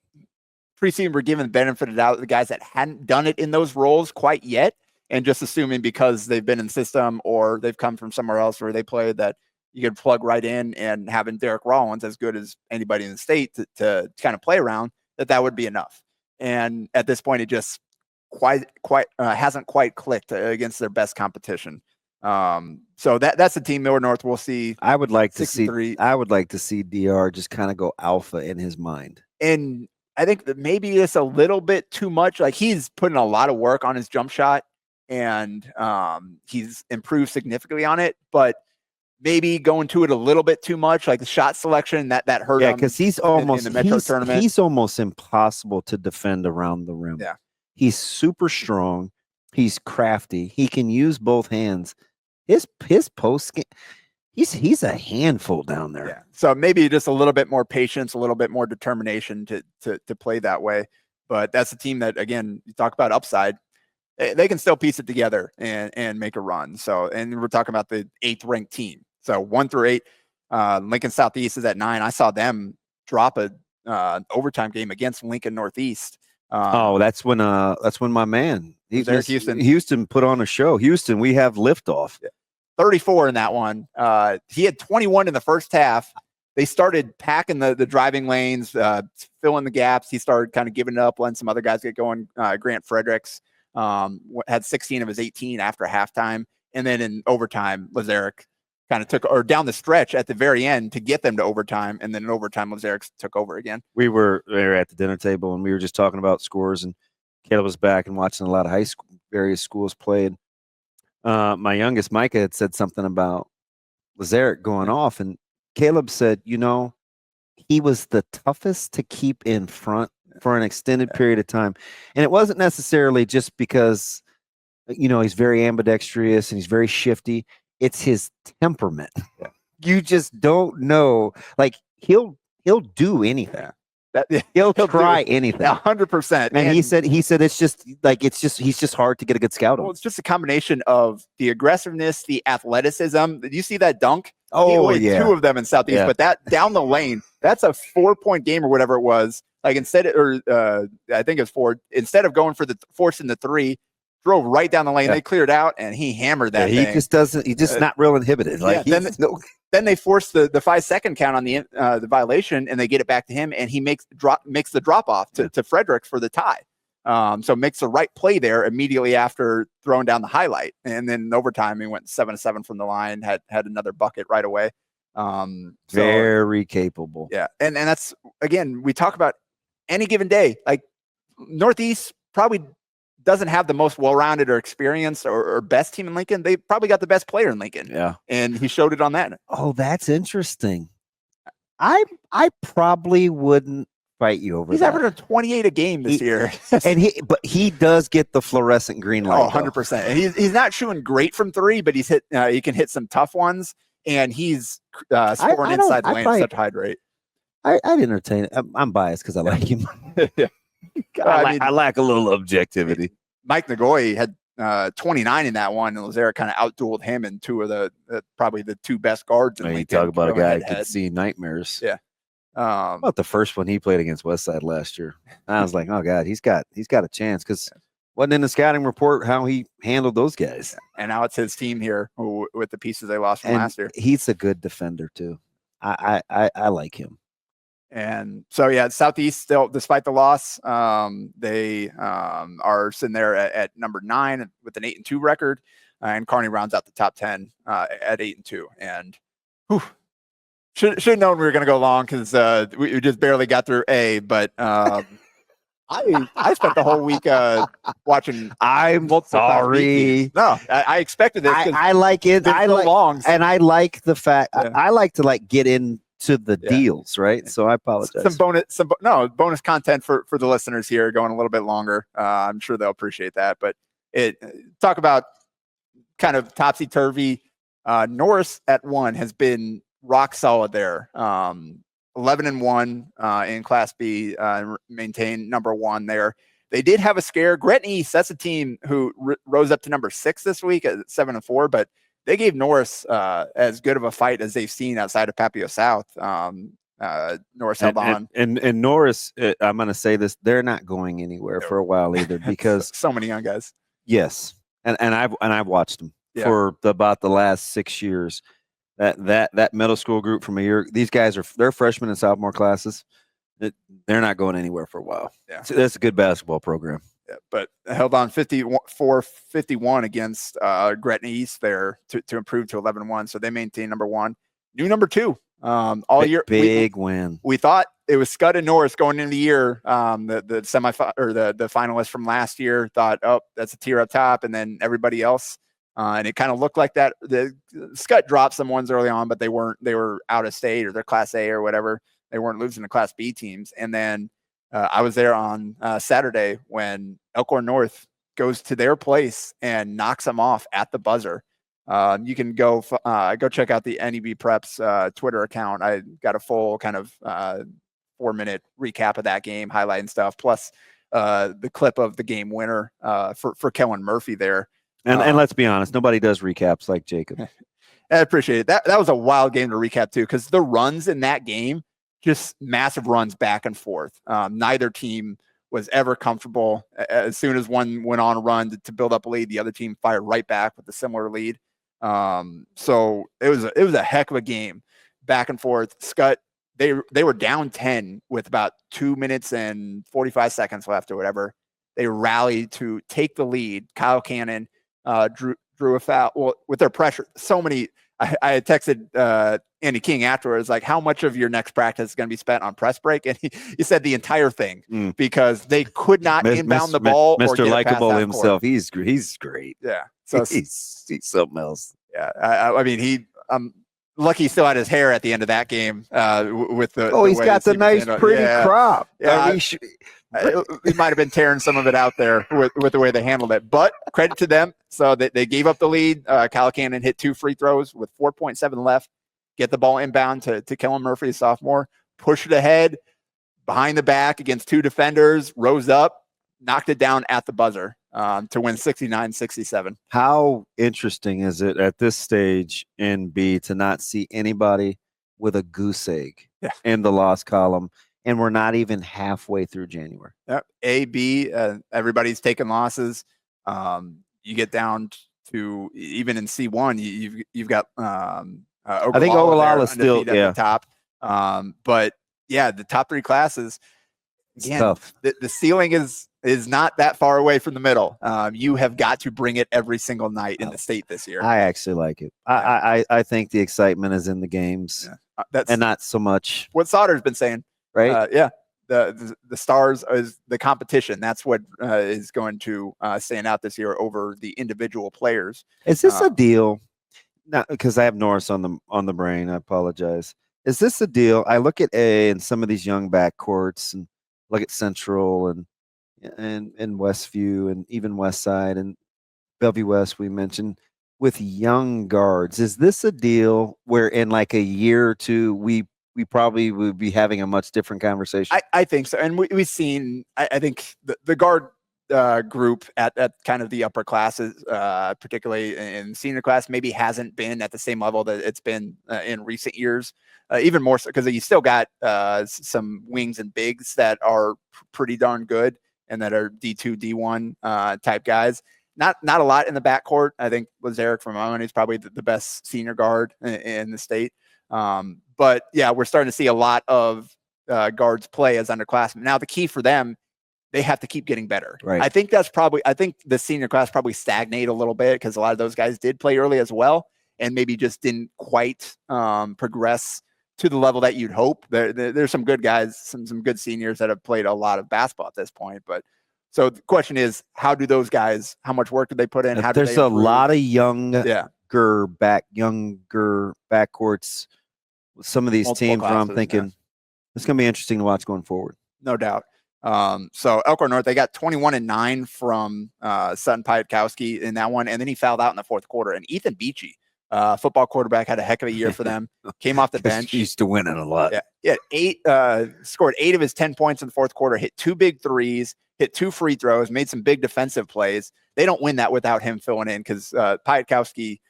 Speaker 3: preseason. We're given the benefit of the doubt the guys that hadn't done it in those roles quite yet, and just assuming because they've been in the system or they've come from somewhere else where they played that you could plug right in, and having Derek Rollins as good as anybody in the state to kind of play around, that would be enough. And at this point, it just hasn't quite clicked against their best competition. So that's the team Millard North we'll see.
Speaker 2: I would like to see DR just kind of go alpha in his mind.
Speaker 3: And I think that maybe it's a little bit too much. Like, he's putting a lot of work on his jump shot, and he's improved significantly on it, but maybe going to it a little bit too much, like the shot selection that hurt him.
Speaker 2: Because he's almost
Speaker 3: in the Metro tournament.
Speaker 2: He's almost impossible to defend around the rim.
Speaker 3: Yeah.
Speaker 2: He's super strong. He's crafty. He can use both hands. His post game, he's a handful down there.
Speaker 3: Yeah. So maybe just a little bit more patience, a little bit more determination to play that way. But that's a team that, again, you talk about upside. They can still piece it together and make a run. So, and we're talking about the 8th ranked team. So 1 through 8, Lincoln Southeast is at 9. I saw them drop a overtime game against Lincoln Northeast.
Speaker 2: That's when my man
Speaker 3: Houston
Speaker 2: put on a show. Houston, we have liftoff.
Speaker 3: 34 in that one. He had 21 in the first half. They started packing the driving lanes, filling the gaps. He started kind of giving it up, letting some other guys get going. Grant Fredericks had 16 of his 18 after halftime. And then in overtime, Lazerek kind of took, or down the stretch at the very end to get them to overtime. And then in overtime, Lazerek took over again.
Speaker 2: We were at the dinner table and we were just talking about scores, and Caleb was back and watching a lot of various schools played. My youngest, Micah, had said something about Lazerek going off, and Caleb said, he was the toughest to keep in front for an extended period of time. And it wasn't necessarily just because, he's very ambidextrous and he's very shifty. It's his temperament. Yeah. You just don't know. Like, he'll do anything. He'll try anything.
Speaker 3: 100%.
Speaker 2: And he said it's just he's just hard to get a good scout on.
Speaker 3: Well, it's just a combination of the aggressiveness, the athleticism. Did you see that dunk?
Speaker 2: Oh, yeah.
Speaker 3: 2 of them in Southeast, but that down the lane, that's a 4-point game or whatever it was. Like, I think it was 4. Instead of going for forcing the 3, drove right down the lane. They cleared out, and he hammered that thing.
Speaker 2: He just doesn't. He's just not real inhibited. Like,
Speaker 3: then they force the 5-second count on the violation, and they get it back to him, and he makes the drop off to Fredericks for the tie. So makes the right play there immediately after throwing down the highlight, and then in overtime he went 7-7 from the line, had another bucket right away.
Speaker 2: Very capable.
Speaker 3: Yeah, and that's, again, we talk about any given day. Like, Northeast probably doesn't have the most well-rounded or experienced or best team in Lincoln. They probably got the best player in Lincoln.
Speaker 2: Yeah.
Speaker 3: And he showed it on that.
Speaker 2: Oh, that's interesting. I probably wouldn't fight you over
Speaker 3: He's
Speaker 2: that.
Speaker 3: averaging 28 a game this year.
Speaker 2: But he does get the fluorescent green light.
Speaker 3: Oh, 100%. And he's not shooting great from 3, but he can hit some tough ones, and he's scoring inside the lane at such a high rate.
Speaker 2: I'd entertain it. I'm biased because I like him.
Speaker 3: Yeah.
Speaker 2: I lack a little objectivity.
Speaker 3: Mike Nagoy had 29 in that one, and Lazerek kind of outdueled him in 2 of the probably the 2 best guards in Lincoln.
Speaker 2: You talk about a guy who could see nightmares.
Speaker 3: Yeah.
Speaker 2: About the first one he played against Westside last year. I was like, oh God, he's got a chance, because wasn't in the scouting report how he handled those guys.
Speaker 3: And now it's his team here with the pieces they lost from last year.
Speaker 2: He's a good defender too. I like him.
Speaker 3: And so, Southeast still, despite the loss, they are sitting there at number 9 with an 8-2 record, and Kearney rounds out the top 10 at 8-2. And should have known we were going to go long, because we just barely got through A. But I spent the whole week watching.
Speaker 2: I'm sorry.
Speaker 3: No, I expected this.
Speaker 2: I like it. I like the fact.
Speaker 3: Yeah.
Speaker 2: I like to get in to the deals, right? So I apologize.
Speaker 3: Some bonus content for the listeners here, going a little bit longer. I'm sure they'll appreciate that. But talk about kind of topsy-turvy. Norris at 1 has been rock solid there. 11-1 in Class B, maintain number 1 there. They did have a scare. Gretna East, that's a team who rose up to number 6 this week at 7-4, but they gave Norris as good of a fight as they've seen outside of Papillion South. Norris held on.
Speaker 2: And Norris, I'm going to say this, they're not going anywhere for a while either, because
Speaker 3: so many young guys.
Speaker 2: Yes. And I've watched them for about the last 6 years. That middle school group from a year, these guys they're freshmen and sophomore classes. They're not going anywhere for a while.
Speaker 3: Yeah.
Speaker 2: So that's a good basketball program.
Speaker 3: Yeah, but held on 54-51 against Gretna East there to improve to 11-1. So they maintain number 1. New number 2, All year.
Speaker 2: Big win.
Speaker 3: We thought it was Skutt and Norris going into the year. The semifinal or the finalists from last year thought, oh, that's a tier up top, and then everybody else. And it kind of looked like that. The Skutt dropped some ones early on, but they were out of state or they're Class A or whatever. They weren't losing to Class B teams. And then I was there on Saturday when Elkhorn North goes to their place and knocks them off at the buzzer. You can go check out the NEBPreps Twitter account. I got a full kind of 4-minute recap of that game, highlighting stuff, plus the clip of the game winner for Kellen Murphy there.
Speaker 2: And let's be honest, nobody does recaps like Jacob.
Speaker 3: I appreciate it. That was a wild game to recap too, because the runs in that game, just massive runs back and forth. Neither team was ever comfortable. As soon as one went on a run to build up a lead, the other team fired right back with a similar lead. So it was a heck of a game, back and forth. Skutt, they were down 10 with about 2 minutes and 45 seconds left or whatever. They rallied to take the lead. Kyle Cannon drew a foul. Well, with their pressure, so many. I had texted Andy King afterwards, like, how much of your next practice is going to be spent on press break? And he said the entire thing because they could not inbound the ball.
Speaker 2: Mr. Likeable himself. He's great.
Speaker 3: Yeah.
Speaker 2: So he's something else.
Speaker 3: Yeah. I mean, lucky he still had his hair at the end of that game with the.
Speaker 2: Oh, he's got the nice, pretty crop.
Speaker 3: Yeah. He might have been tearing some of it out there with the way they handled it, but credit to them. So they gave up the lead. Kyle Cannon hit 2 free throws with 4.7 left. Get the ball inbound to Kellen Murphy, a sophomore. Push it ahead, behind the back against 2 defenders. Rose up, knocked it down at the buzzer to win 69-67.
Speaker 2: How interesting is it at this stage in B to not see anybody with a goose egg in the loss column? And we're not even halfway through January.
Speaker 3: Yep. A, B, everybody's taking losses. You get down to even in C1, you've got
Speaker 2: I think Ogallala is still
Speaker 3: at the top. But yeah, the top 3 classes. Again,
Speaker 2: tough.
Speaker 3: The ceiling is not that far away from the middle. You have got to bring it every single night in the state this year.
Speaker 2: I actually like it. I think the excitement is in the games, and not so much
Speaker 3: what Sauter's been saying. Right. The stars is the competition. That's what is going to stand out this year over the individual players.
Speaker 2: Is this a deal? Not because I have Norris on the brain. I apologize. Is this a deal? I look at A and some of these young backcourts, and look at Central and Westview and even Westside and Bellevue West. We mentioned with young guards. Is this a deal where in like a year or two we probably would be having a much different conversation?
Speaker 3: I think so. And we've seen, I think the guard group at kind of the upper classes, particularly in senior class, maybe hasn't been at the same level that it's been in recent years. Even more so because you still got some wings and bigs that are pretty darn good and that are D2, D1 type guys. Not a lot in the backcourt. I think Lazerek from Omaha is probably the best senior guard in the state. But yeah, we're starting to see a lot of guards play as underclassmen. Now, the key for them, they have to keep getting better.
Speaker 2: Right.
Speaker 3: I think the senior class probably stagnate a little bit because a lot of those guys did play early as well and maybe just didn't quite progress to the level that you'd hope. There's some good guys, some good seniors that have played a lot of basketball at this point. But so the question is, how much work did they put in? How
Speaker 2: There's a lot of younger backcourts. Some of these
Speaker 3: Multiple
Speaker 2: teams
Speaker 3: classes,
Speaker 2: where I'm thinking it's going to be interesting to watch going forward.
Speaker 3: No doubt. So Elkhorn North, they got 21-9 from Sutton Piatkowski in that one, and then he fouled out in the fourth quarter. And Ethan Beachy, football quarterback, had a heck of a year for them. Came off the bench.
Speaker 2: He used to winning a lot.
Speaker 3: Yeah, scored 8 of his 10 points in the fourth quarter, hit 2 big threes, hit 2 free throws, made some big defensive plays. They don't win that without him filling in because Piatkowski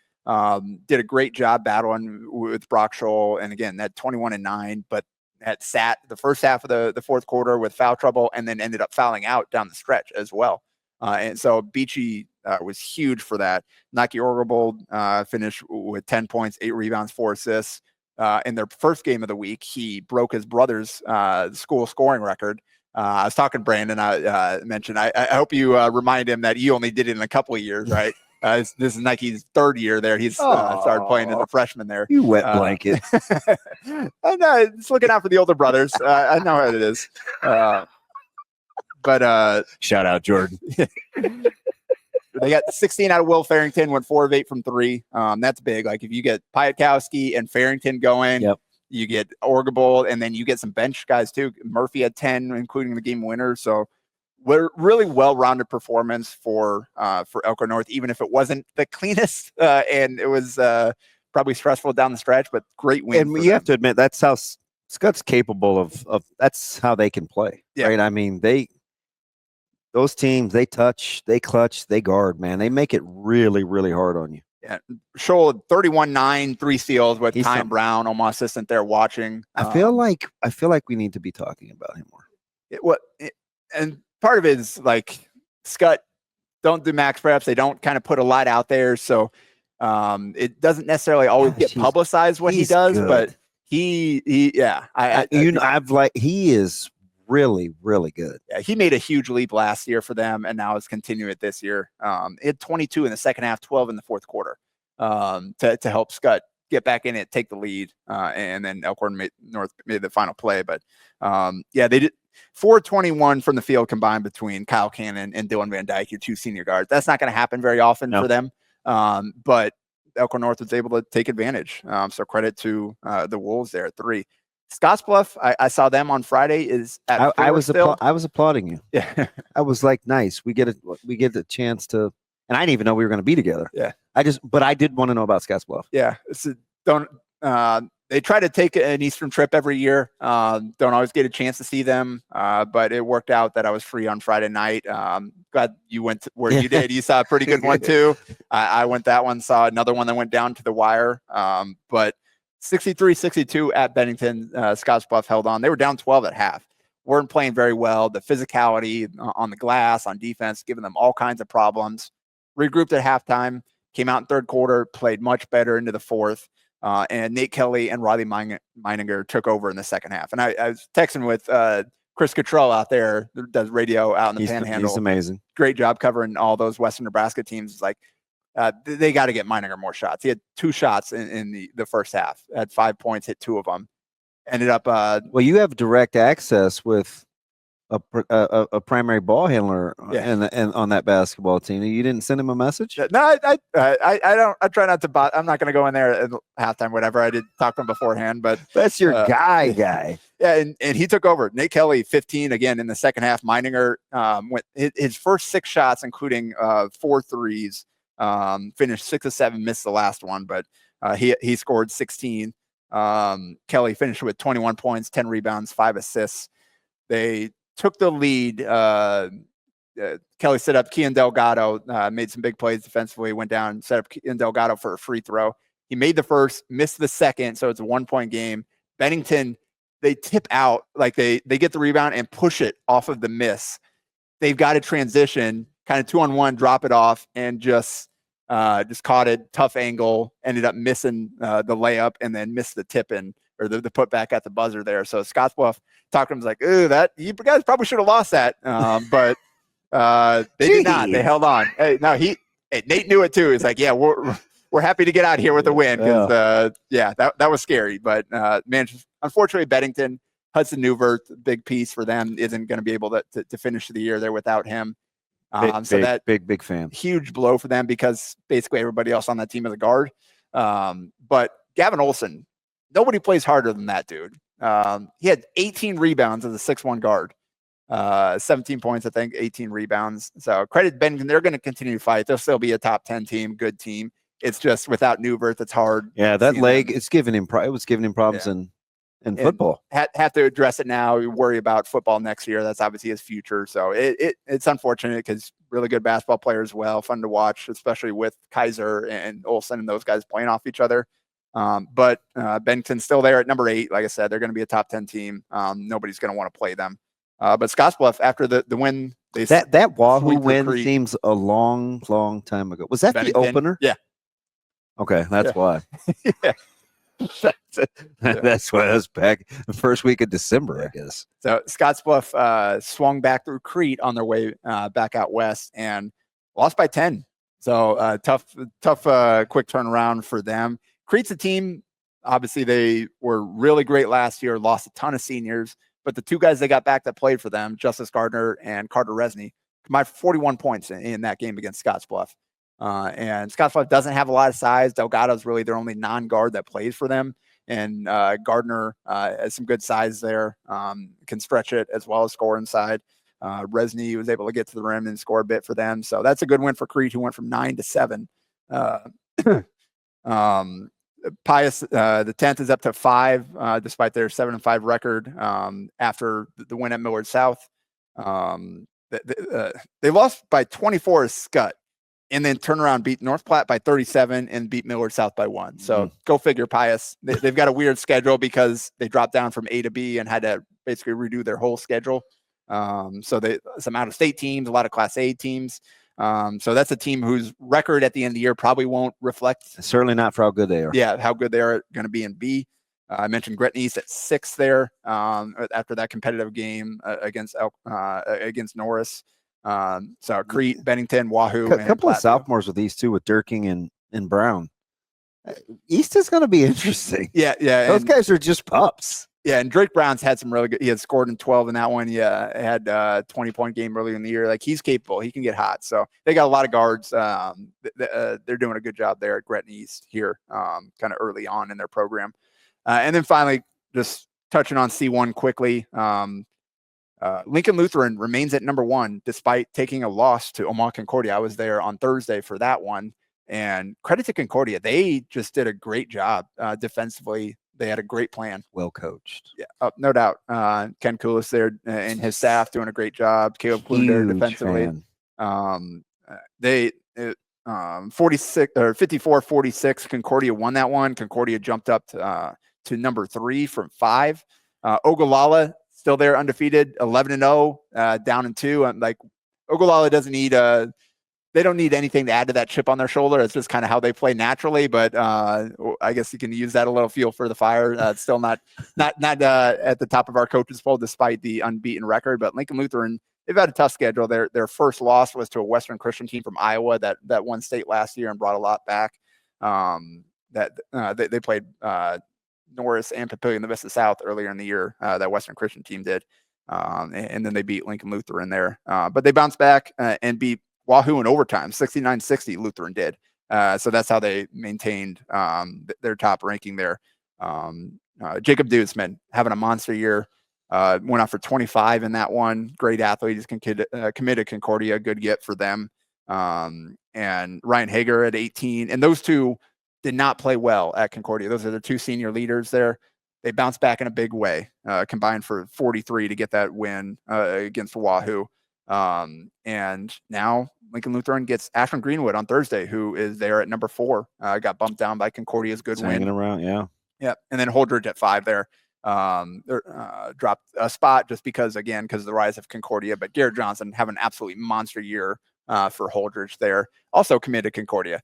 Speaker 3: did a great job battling with Brock Scholl. And again, that 21-9, but that sat the first half of the fourth quarter with foul trouble and then ended up fouling out down the stretch as well. And so Beachy was huge for that. Nike Orgobold finished with 10 points, 8 rebounds, 4 assists. In their first game of the week, he broke his brother's school scoring record. I was talking to Brandon. I mentioned, I hope you remind him that you only did it in a couple of years, right? This is Nike's third year there. He's started playing as a freshman there.
Speaker 2: You wet blanket.
Speaker 3: And it's looking out for the older brothers. I know how it is. But
Speaker 2: shout out Jordan.
Speaker 3: They got 16 out of Will Farrington, went 4 of 8 from 3. That's big. Like if you get Piatkowski and Farrington going, you get Orgable, and then you get some bench guys too. Murphy had 10, including the game winner. So we're really well-rounded performance for Elkhorn North, even if it wasn't the cleanest and it was probably stressful down the stretch, but great win.
Speaker 2: And you have to admit that's how Skutt's capable of. That's how they can play, right? I mean, those teams, they touch, they clutch, they guard, man. They make it really, really hard on you.
Speaker 3: Yeah. Scholl 31-9, 3 steals with Ty Brown, Omaha assistant there watching.
Speaker 2: I feel like we need to be talking about him more.
Speaker 3: And part of it is like Skutt don't do max preps. They don't kind of put a lot out there. So it doesn't necessarily always get publicized what he does,
Speaker 2: good.
Speaker 3: But he
Speaker 2: is really, really good.
Speaker 3: Yeah, he made a huge leap last year for them, and now is continuing it this year. It had 22 in the second half, 12 in the fourth quarter to help Skutt get back in it, take the lead, and then Elkhorn North made the final play. But they did 421 from the field combined between Kyle Cannon and Dylan Van Dyke, your 2 senior guards. That's not going to happen very often for them, but Elkhorn North was able to take advantage. So credit to the Wolves there at 3. Scottsbluff, I saw them on Friday. Is at
Speaker 2: I was applauding you.
Speaker 3: Yeah,
Speaker 2: I was like, nice. We get a chance to, and I didn't even know we were going to be together.
Speaker 3: Yeah,
Speaker 2: but I did want to know about Scottsbluff.
Speaker 3: Yeah, they try to take an Eastern trip every year. Don't always get a chance to see them, but it worked out that I was free on Friday night. Glad you went where you did. You saw a pretty good one too. I went that one, saw another one that went down to the wire, but 63-62 at Bennington. Scottsbluff held on. They were down 12 at half. Weren't playing very well. The physicality on the glass, on defense, giving them all kinds of problems. Regrouped at halftime, came out in third quarter, played much better into the fourth. And Nate Kelly and Riley Meininger took over in the second half. And I was texting with Chris Cottrell out there, who does radio out in the Panhandle.
Speaker 2: He's amazing.
Speaker 3: Great job covering all those Western Nebraska teams. It's like, they got to get Meininger more shots. He had 2 shots in the first half. Had 5 points, hit 2 of them. Ended up.
Speaker 2: Well, you have direct access with a primary ball handler and on that basketball team. You didn't send him a message?
Speaker 3: No, I don't. I try not to. I'm not going to go in there at halftime, whatever. I did talk to him beforehand, but
Speaker 2: that's your guy.
Speaker 3: Yeah, and he took over. Nate Kelly, 15 again in the second half. Meininger went his first 6 shots, including 4 threes. Finished 6 of 7, missed the last one, but he scored 16. Kelly finished with 21 points, 10 rebounds, 5 assists. They took the lead. Kelly set up Kean Delgado, made some big plays defensively, went down, set up Kean Delgado for a free throw. He made the first, missed the second, so it's a 1-point game. Bennington, they tip out, like they get the rebound and push it off of the miss. They've got to transition, kind of 2-on-1, drop it off, and just caught it, tough angle, ended up missing the layup, and then missed the tip in, or the put back at the buzzer there. So Scottsbluff talked to him, was like, "Ooh, that you guys probably should have lost that," but they did not. They held on. Hey, no, Nate knew it too. He's like, "Yeah, we're happy to get out here with a win," because that was scary. But man, unfortunately, Bennington, Hudson Newvert, big piece for them, isn't going to be able to finish the year there without him.
Speaker 2: Big fan. Huge
Speaker 3: blow for them because basically everybody else on that team is a guard. But Gavin Olson, nobody plays harder than that dude. He had 18 rebounds as a 6'1" guard, 17 points, I think, 18 rebounds. So credit Bennington. They're going to continue to fight. They'll still be a top 10 team, good team. It's just without Newvert, it's hard.
Speaker 2: Yeah, that leg, it's giving him. It was giving him problems in football.
Speaker 3: Have to address it now. We worry about football next year. That's obviously his future. So it's unfortunate because really good basketball player as well. Fun to watch, especially with Kaiser and Olsen and those guys playing off each other. But Bennington's still there at number 8. Like I said, they're going to be a top 10 team. Nobody's going to want to play them. But Scottsbluff, after the win,
Speaker 2: that Wahoo win seems a long time ago. Was that
Speaker 3: Bennington,
Speaker 2: the opener?
Speaker 3: Yeah.
Speaker 2: Okay, that's why.
Speaker 3: Yeah.
Speaker 2: That's why I was back the first week of December, I guess.
Speaker 3: So Scottsbluff swung back through Crete on their way back out west and lost by 10. So tough, quick turnaround for them. Crete's a team. Obviously, they were really great last year, lost a ton of seniors, but the two guys they got back that played for them, Justice Gardner and Carter Resney, combined for 41 points in that game against Scottsbluff. And Scottsbluff doesn't have a lot of size. Delgado's really their only non-guard that plays for them. And Gardner has some good size there, can stretch it as well as score inside. Resney was able to get to the rim and score a bit for them. So that's a good win for Crete, who went from 9 to 7. Pius, the 10th is up to 5, despite their 7-5 record after the win at Millard South. They lost by 24 to Skutt, and then turn around, beat North Platte by 37 and beat Millard South by 1. So go figure, Pius. They've got a weird schedule because they dropped down from A to B and had to basically redo their whole schedule. So some out-of-state teams, a lot of Class A teams. So that's a team whose record at the end of the year probably won't reflect.
Speaker 2: Certainly not for how good they are.
Speaker 3: Yeah, how good they are going to be in B. I mentioned Gretna East at 6 there after that competitive game against Norris. So Crete, Bennington, Wahoo.
Speaker 2: A couple of sophomores with these two, with Durking and Brown. East is going to be interesting.
Speaker 3: Yeah.
Speaker 2: Those guys are just pups.
Speaker 3: Yeah, and Drake Brown's had some really good. He had scored in 12 in that one. Yeah, had a 20-point game earlier in the year. Like, he's capable. He can get hot. So they got a lot of guards. They're doing a good job there at Gretna East here, kind of early on in their program. And then finally, just touching on C1 quickly. Lincoln Lutheran remains at number 1 despite taking a loss to Omaha Concordia. I was there on Thursday for that one, and credit to Concordia. They just did a great job defensively. They had a great plan.
Speaker 2: Well coached.
Speaker 3: Yeah, no doubt. Ken Koulis there and his staff doing a great job. Caleb Kluger defensively. They 54-46. Concordia won that one. Concordia jumped up to number 3 from 5. Ogallala still there, undefeated, 11-0, down in 2. Like, Ogallala doesn't need they don't need anything to add to that chip on their shoulder. It's just kind of how they play naturally. But I guess you can use that a little fuel for the fire. It's still not at the top of our coaches poll, despite the unbeaten record. But Lincoln Lutheran, they've had a tough schedule. Their first loss was to a Western Christian team from Iowa that won state last year and brought a lot back. They played Norris and Papillion LaVista South earlier in the year. That Western Christian team did, and then they beat Lincoln Lutheran there. But they bounced back and beat Wahoo in overtime, 69-60 Lutheran did. So that's how they maintained their top ranking there. Jacob Dudesman having a monster year, went out for 25 in that one. Great athlete. He's committed Concordia, good get for them. And Ryan Hager at 18. And those two did not play well at Concordia. Those are the two senior leaders there. They bounced back in a big way, combined for 43 to get that win against Wahoo. And now Lincoln Lutheran gets Ashland Greenwood on Thursday, who is there at number 4. Got bumped down by Concordia's good win.
Speaker 2: Hanging around, yeah.
Speaker 3: Yep. And then Holdridge at 5 there. Dropped a spot just because of the rise of Concordia. But Garrett Johnson having an absolutely monster year for Holdridge there. Also committed Concordia.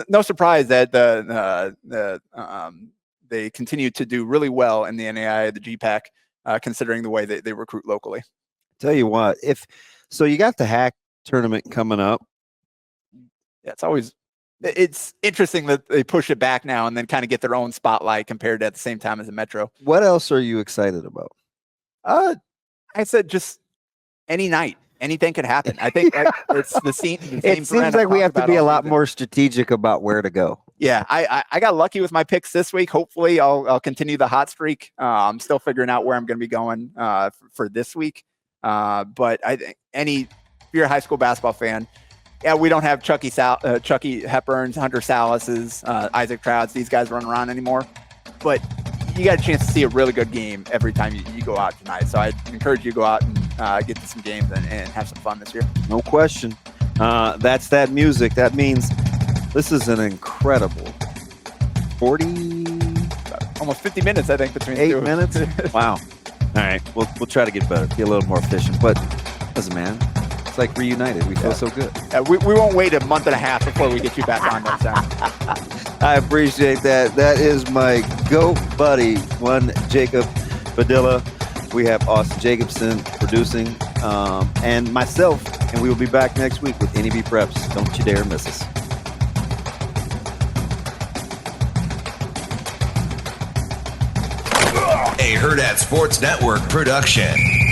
Speaker 3: No surprise that they continue to do really well in the NAI, the GPAC, considering the way they recruit locally.
Speaker 2: Tell you what, you got the hack tournament coming up.
Speaker 3: Yeah, it's interesting that they push it back now and then kind of get their own spotlight compared to at the same time as the Metro.
Speaker 2: What else are you excited about?
Speaker 3: I said just any night, anything could happen. I think it's the same.
Speaker 2: It seems like we have to be a lot more strategic about where to go.
Speaker 3: Yeah, I got lucky with my picks this week. Hopefully, I'll continue the hot streak. I'm still figuring out where I'm going to be going for this week. But I think if you're a high school basketball fan, yeah, we don't have Chucky Hepburns, Hunter Salas's, Isaac Trouds, these guys running around anymore. But you got a chance to see a really good game every time you go out tonight. So I encourage you to go out and get to some games and have some fun this year.
Speaker 2: No question. That's that music. That means this is an incredible 40,
Speaker 3: almost 50 minutes, I think, between
Speaker 2: 8 minutes. Wow. All right, we'll try to get better, be a little more efficient. But listen, man, it's like reunited. We feel so good.
Speaker 3: We won't wait a month and a half before we get you back on next time.
Speaker 2: I appreciate that. That is my GOAT buddy, one Jacob Padilla. We have Austin Jacobson producing, and myself, And we will be back next week with NEBPreps. Don't you dare miss us.
Speaker 1: A Hurrdat Sports Network production.